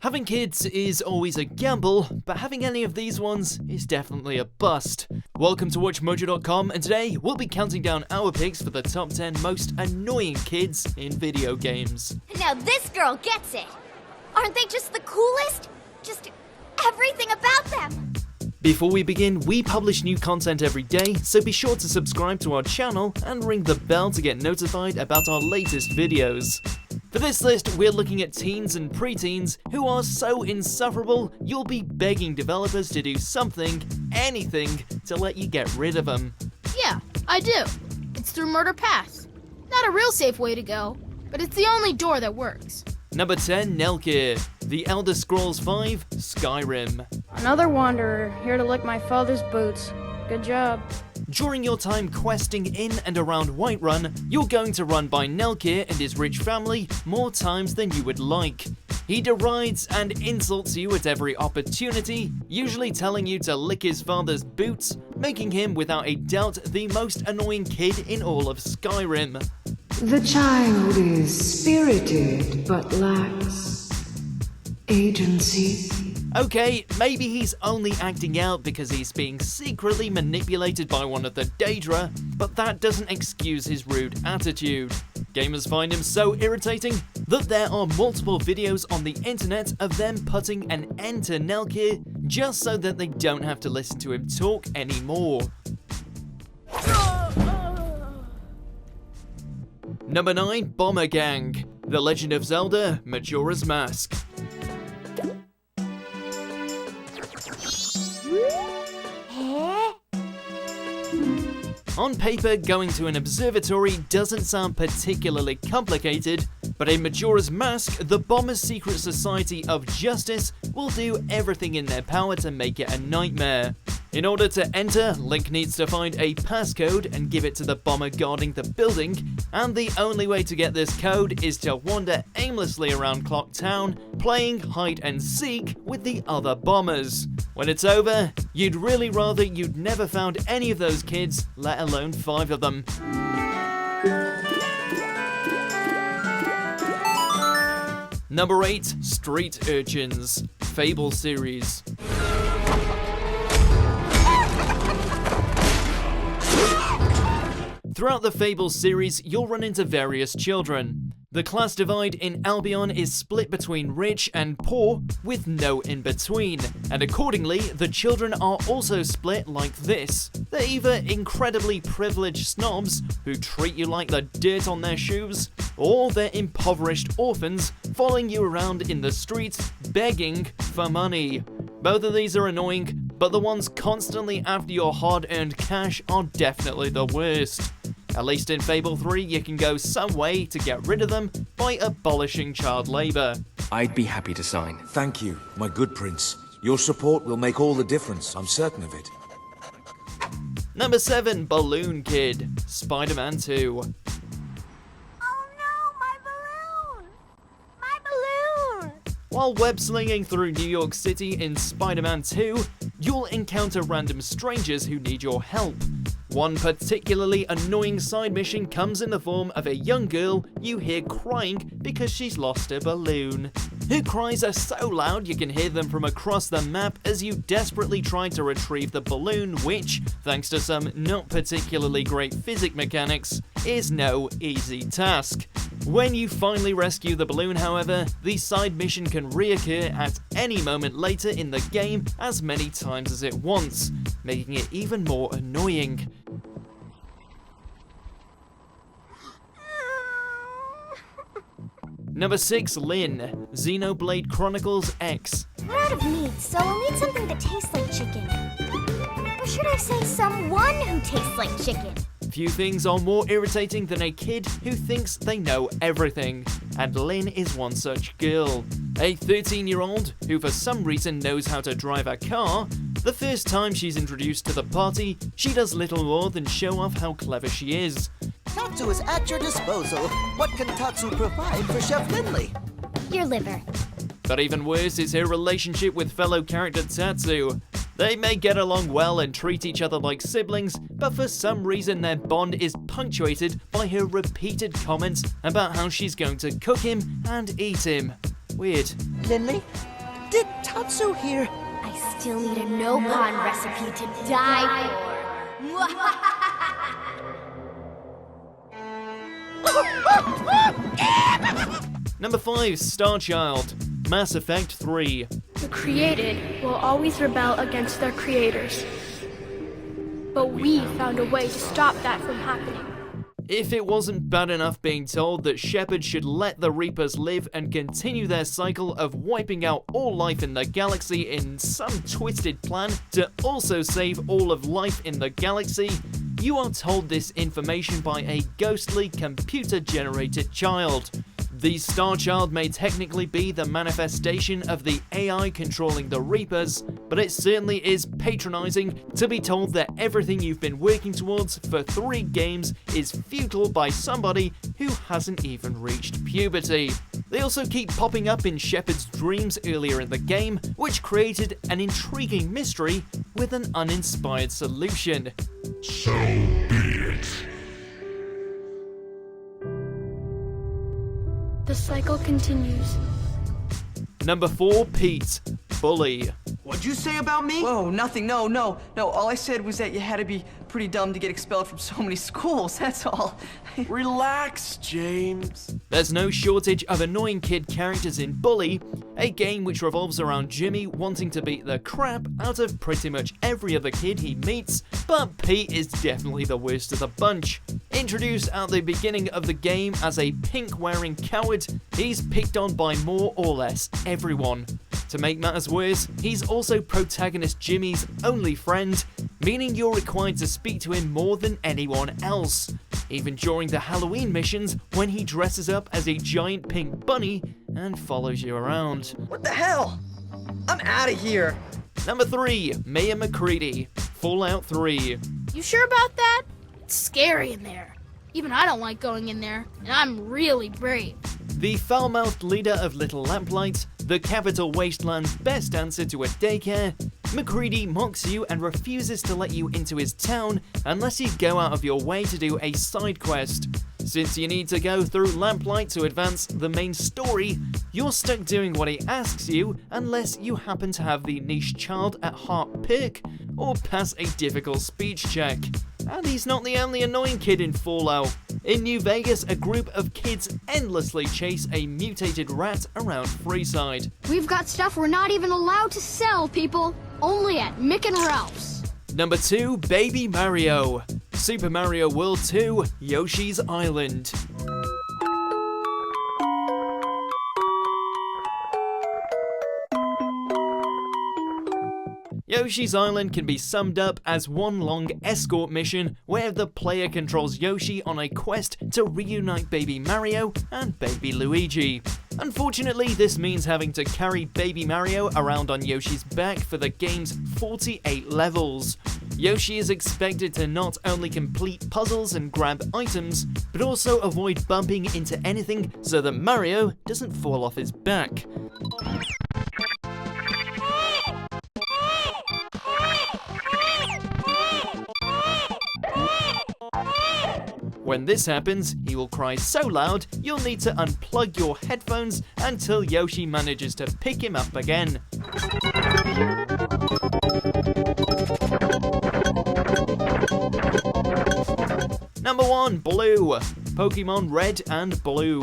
Having kids is always a gamble, but having any of these ones is definitely a bust. Welcome to WatchMojo.com, and today we'll be counting down our picks for the top 10 most annoying kids in video games. Now this girl gets it! Aren't they just the coolest? Just everything about them! Before we begin, we publish new content every day, so be sure to subscribe to our channel and ring the bell to get notified about our latest videos. For this list, we're looking at teens and preteens who are so insufferable, you'll be begging developers to do something, anything, to let you get rid of them. Yeah, I do. It's through Murder Pass. Not a real safe way to go, but it's the only door that works. Number 10, Nelkir, The Elder Scrolls V, Skyrim. Another wanderer, here to lick my father's boots. Good job. During your time questing in and around Whiterun, you're going to run by Nelkir and his rich family more times than you would like. He derides and insults you at every opportunity, usually telling you to lick his father's boots, making him without a doubt the most annoying kid in all of Skyrim. The child is spirited but lacks agency. Okay, maybe he's only acting out because he's being secretly manipulated by one of the Daedra, but that doesn't excuse his rude attitude. Gamers find him so irritating that there are multiple videos on the internet of them putting an end to Nelkir just so that they don't have to listen to him talk anymore. Number 9, Bomber Gang, The Legend of Zelda, Majora's Mask. On paper, going to an observatory doesn't sound particularly complicated, but in Majora's Mask, the Bomber's Secret Society of Justice will do everything in their power to make it a nightmare. In order to enter, Link needs to find a passcode and give it to the bomber guarding the building, and the only way to get this code is to wander aimlessly around Clock Town, playing hide and seek with the other bombers. When it's over, you'd really rather you'd never found any of those kids, let alone 5 of them. Number 8, Street Urchins, Fable series. Throughout the Fable series, you'll run into various children. The class divide in Albion is split between rich and poor, with no in-between, and accordingly, the children are also split like this. They're either incredibly privileged snobs, who treat you like the dirt on their shoes, or they're impoverished orphans, following you around in the streets, begging for money. Both of these are annoying, but the ones constantly after your hard-earned cash are definitely the worst. At least in Fable 3, you can go some way to get rid of them by abolishing child labor. I'd be happy to sign. Thank you, my good prince. Your support will make all the difference, I'm certain of it. Number 7, Balloon Kid, Spider-Man 2. Oh no, my balloon! My balloon! While web-slinging through New York City in Spider-Man 2, you'll encounter random strangers who need your help. One particularly annoying side mission comes in the form of a young girl you hear crying because she's lost her balloon. Her cries are so loud you can hear them from across the map as you desperately try to retrieve the balloon, which, thanks to some not particularly great physics mechanics, is no easy task. When you finally rescue the balloon, however, the side mission can reoccur at any moment later in the game as many times as it wants, making it even more annoying. Number 6, Lynn, Xenoblade Chronicles X. We're out of meat, so we'll need something that tastes like chicken. Or should I say someone who tastes like chicken? Few things are more irritating than a kid who thinks they know everything, and Lynn is one such girl. A 13-year-old who for some reason knows how to drive a car. The first time she's introduced to the party, she does little more than show off how clever she is. Tatsu is at your disposal. What can Tatsu provide for Chef Lindley? Your liver. But even worse is her relationship with fellow character Tatsu. They may get along well and treat each other like siblings, but for some reason their bond is punctuated by her repeated comments about how she's going to cook him and eat him. Weird. Lindley, did Tatsu here? I still need a no-con recipe to die for. Number 5, Starchild, Mass Effect 3. The created will always rebel against their creators. But we found a way to stop that from happening. If it wasn't bad enough being told that Shepard should let the Reapers live and continue their cycle of wiping out all life in the galaxy in some twisted plan to also save all of life in the galaxy, you are told this information by a ghostly computer-generated child. The Starchild may technically be the manifestation of the AI controlling the Reapers, but it certainly is patronizing to be told that everything you've been working towards for 3 games is futile by somebody who hasn't even reached puberty. They also keep popping up in Shepard's dreams earlier in the game, which created an intriguing mystery with an uninspired solution. So be it. The cycle continues. Number 4, Pete, Bully. What'd you say about me? Whoa, nothing, no. All I said was that you had to be pretty dumb to get expelled from so many schools, that's all. Relax, James. There's no shortage of annoying kid characters in Bully, a game which revolves around Jimmy wanting to beat the crap out of pretty much every other kid he meets, but Pete is definitely the worst of the bunch. Introduced at the beginning of the game as a pink-wearing coward, he's picked on by more or less everyone. To make matters worse, he's also protagonist Jimmy's only friend, meaning you're required to speak to him more than anyone else. Even during the Halloween missions, when he dresses up as a giant pink bunny and follows you around. What the hell? I'm out of here. Number 3, Mia McCready, Fallout 3. You sure about that? It's scary in there. Even I don't like going in there, and I'm really brave. The foul-mouthed leader of Little Lamplight, the capital wasteland's best answer to a daycare, McCready mocks you and refuses to let you into his town unless you go out of your way to do a side quest. Since you need to go through Lamplight to advance the main story, you're stuck doing what he asks you unless you happen to have the niche child at heart perk or pass a difficult speech check. And he's not the only annoying kid in Fallout. In New Vegas, a group of kids endlessly chase a mutated rat around Freeside. We've got stuff we're not even allowed to sell, people. Only at Mick and Ralph's. Number 2, Baby Mario, Super Mario World 2, Yoshi's Island. Yoshi's Island can be summed up as one long escort mission where the player controls Yoshi on a quest to reunite Baby Mario and Baby Luigi. Unfortunately, this means having to carry Baby Mario around on Yoshi's back for the game's 48 levels. Yoshi is expected to not only complete puzzles and grab items, but also avoid bumping into anything so that Mario doesn't fall off his back. When this happens, he will cry so loud you'll need to unplug your headphones until Yoshi manages to pick him up again. Number 1, Blue, Pokemon Red and Blue.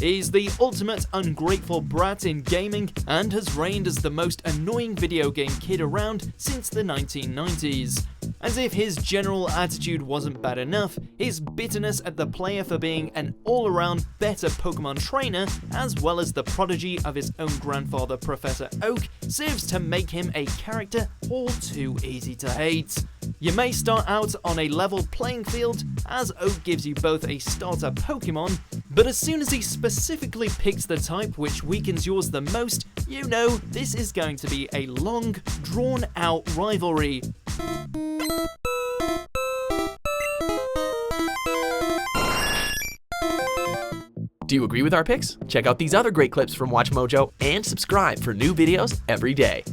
He's the ultimate ungrateful brat in gaming and has reigned as the most annoying video game kid around since the 1990s. As if his general attitude wasn't bad enough, his bitterness at the player for being an all-around better Pokemon trainer, as well as the prodigy of his own grandfather Professor Oak, serves to make him a character all too easy to hate. You may start out on a level playing field, as Oak gives you both a starter Pokemon, but as soon as he specifically picks the type which weakens yours the most, you know this is going to be a long, drawn-out rivalry. Do you agree with our picks? Check out these other great clips from WatchMojo and subscribe for new videos every day.